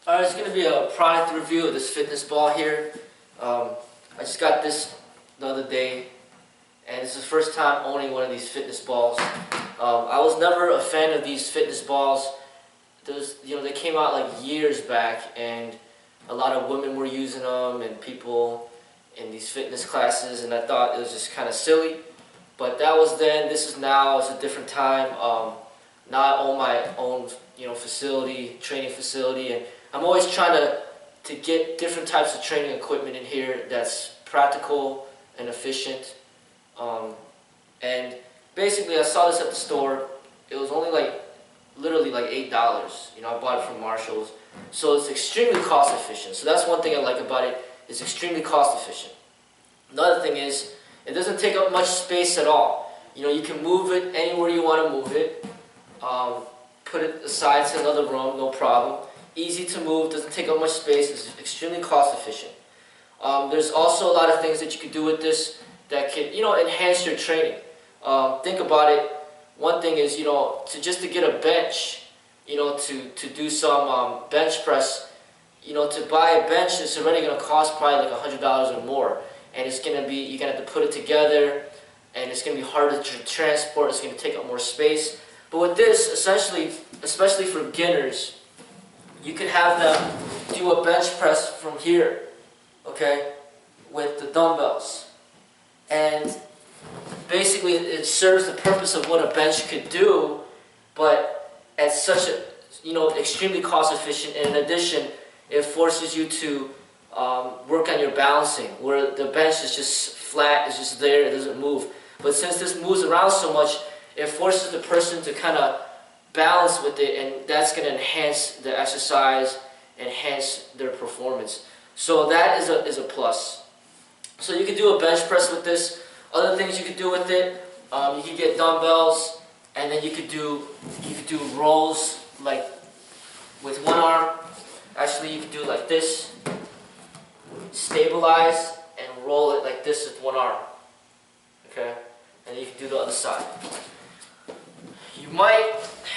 Alright, it's going to be a product review of this fitness ball here. I just got this the other day, and it's the first time owning one of these fitness balls. I was never a fan of these fitness balls. They came out like years back, and a lot of women were using them, and people in these fitness classes, and I thought it was just kind of silly. But that was then. This is now. It's a different time. Now I own my own, facility, training facility, and I'm always trying to get different types of training equipment in here that's practical and efficient. And basically, I saw this at the store. It was only literally $8. I bought it from Marshall's, so it's extremely cost efficient. So that's one thing I like about it. It's extremely cost efficient. Another thing is, it doesn't take up much space at all. You can move it anywhere you want to move it. Put it aside to another room, no problem. Easy to move, doesn't take up much space, it's extremely cost efficient. There's also a lot of things that you can do with this that can, enhance your training. Think about it. One thing is, to get a bench, to do some bench press, to buy a bench, it's already going to cost probably like $100 or more. And it's going to be, you're going to have to put it together, and it's going to be harder to transport, it's going to take up more space. But with this, essentially, especially for beginners, you can have them do a bench press from here, okay, with the dumbbells. And basically, it serves the purpose of what a bench could do, but at such a, extremely cost efficient. And in addition, it forces you to work on your balancing, where the bench is just flat, it's just there, it doesn't move. But since this moves around so much, it forces the person to kind of balance with it, and that's going to enhance the exercise, enhance their performance. So that is a plus. So you can do a bench press with this. Other things you could do with it, you could get dumbbells, and then you could do rolls like with one arm. Actually, you could do it like this, stabilize, and roll it like this with one arm. Okay, and then you can do the other side. You might,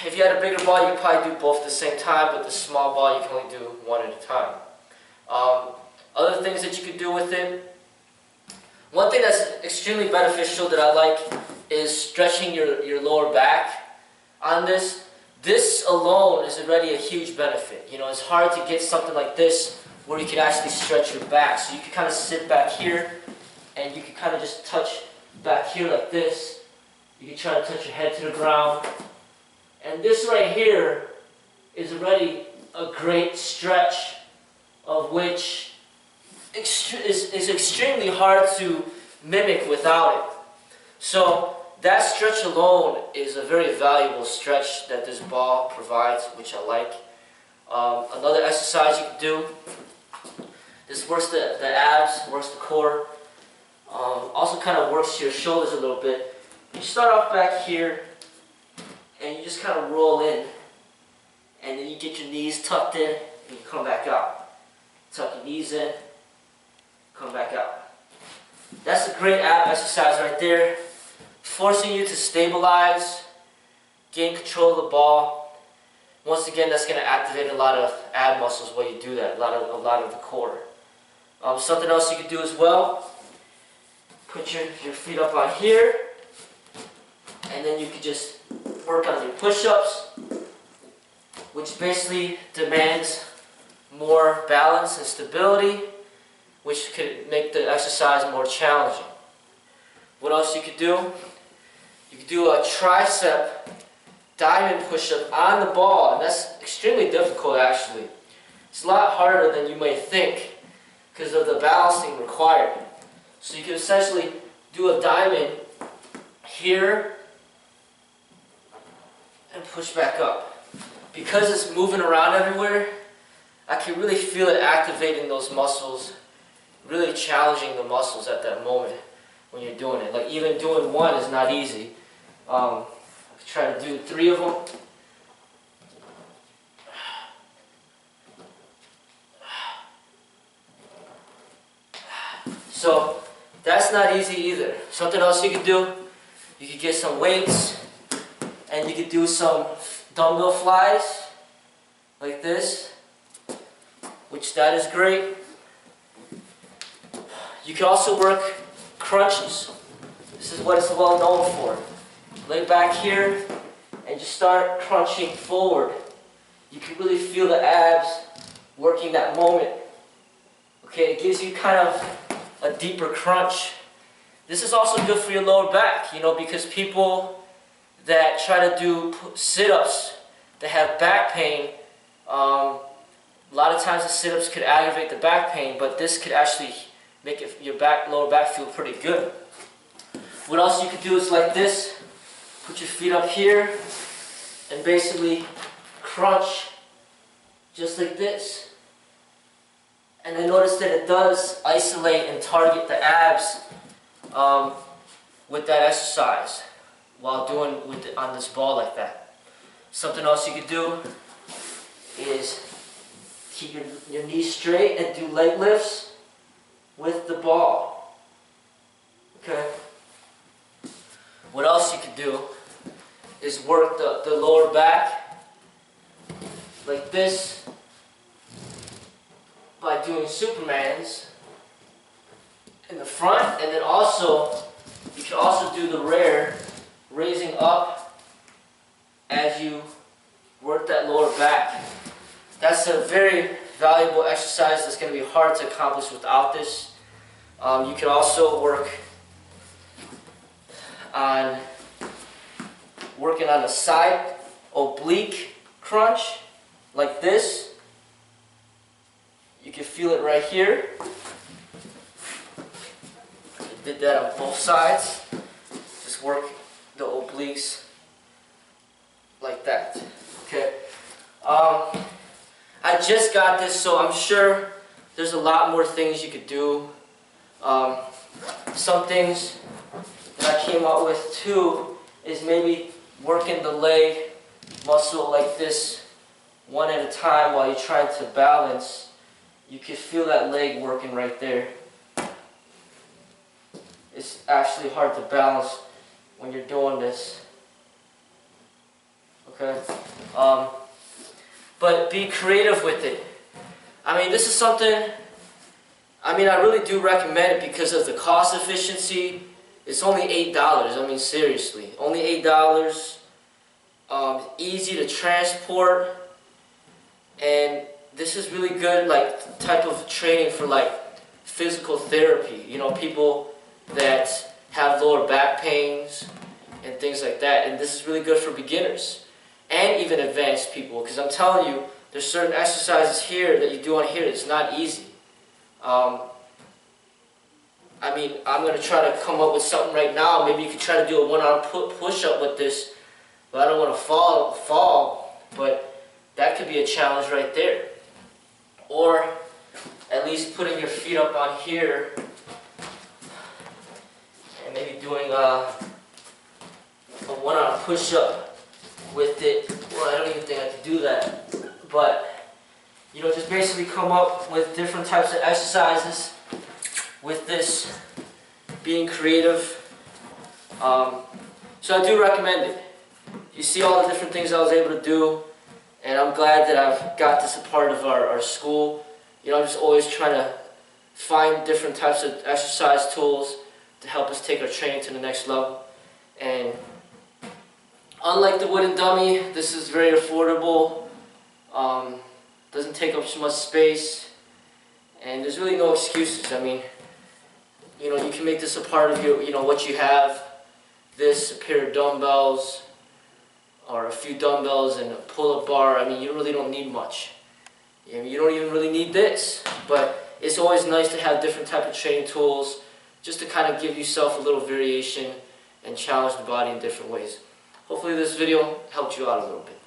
if you had a bigger ball, you could probably do both at the same time, but the small ball you can only do one at a time. Other things that you could do with it, one thing that's extremely beneficial that I like is stretching your lower back on this. This alone is already a huge benefit. It's hard to get something like this where you can actually stretch your back. So you can kind of sit back here, and you can kind of just touch back here like this. You can try to touch your head to the ground. And this right here is already a great stretch, of which is extremely hard to mimic without it. So that stretch alone is a very valuable stretch that this ball provides, which I like. Another exercise you can do, this works the abs, works the core, also kind of works your shoulders a little bit. You start off back here, and you just kind of roll in, and then you get your knees tucked in, and you come back out. Tuck your knees in, come back out. That's a great ab exercise right there, forcing you to stabilize, gain control of the ball. Once again, that's going to activate a lot of ab muscles while you do that, a lot of the core. Something else you can do as well, put your feet up on here, and then you can just work on your push-ups, which basically demands more balance and stability, which could make the exercise more challenging. What else you could do? You could do a tricep diamond push-up on the ball, and that's extremely difficult actually. It's a lot harder than you may think because of the balancing required. So you can essentially do a diamond here and push back up. Because it's moving around everywhere, I can really feel it activating those muscles, really challenging the muscles at that moment when you're doing it. Like even doing one is not easy. I could try to do 3 of them. So that's not easy either. Something else you could do, you could get some weights, and you could do some dumbbell flies like this. which that is great. You can also work crunches. This is what it's well known for. Lay back here and just start crunching forward. You can really feel the abs working that moment. Okay, it gives you kind of a deeper crunch. This is also good for your lower back, because people that try to do sit-ups that have back pain, a lot of times the sit-ups could aggravate the back pain, but this could actually make your lower back feel pretty good. What else you could do is like this. Put your feet up here and basically crunch just like this. And then notice that it does isolate and target the abs with that exercise while doing on this ball like that. Something else you could do is keep your knees straight and do leg lifts with the ball. Okay. What else you could do is work the lower back like this by doing Supermans in the front, and then also you can also do the rear, raising up as you work that lower back. That's a very valuable exercise that's going to be hard to accomplish without this. You can also work on working on a side oblique crunch like this. You can feel it right here. I did that on both sides. Just work the obliques like that. Okay. I just got this, so I'm sure there's a lot more things you could do. Some things that I came up with too is maybe working the leg muscle like this one at a time while you're trying to balance. You can feel that leg working right there. It's actually hard to balance when you're doing this. Okay? But be creative with it. I mean, this is something, I really do recommend it because of the cost efficiency. It's only $8. I mean, seriously. Only $8. Easy to transport. And this is really good, like, type of training for, like, physical therapy. People that have lower back pains and things like that. And this is really good for beginners and even advanced people. Because I'm telling you, there's certain exercises here that you do on here that's not easy. I'm going to try to come up with something right now. Maybe you could try to do a one-arm push-up with this. But I don't want to fall. But that could be a challenge right there. Or at least putting your feet up on here and maybe doing a one-arm push-up with it. Well, I don't even think I could do that. But, just basically come up with different types of exercises with this, being creative. So I do recommend it. You see all the different things I was able to do, and I'm glad that I've got this a part of our school. I'm just always trying to find different types of exercise tools to help us take our training to the next level. And unlike the wooden dummy, this is very affordable. Doesn't take up too much space, and there's really no excuses. You can make this a part of your, what you have. This, a pair of dumbbells, or a few dumbbells and a pull-up bar. You really don't need much. You don't even really need this, but it's always nice to have different type of training tools just to kind of give yourself a little variation and challenge the body in different ways. Hopefully this video helped you out a little bit.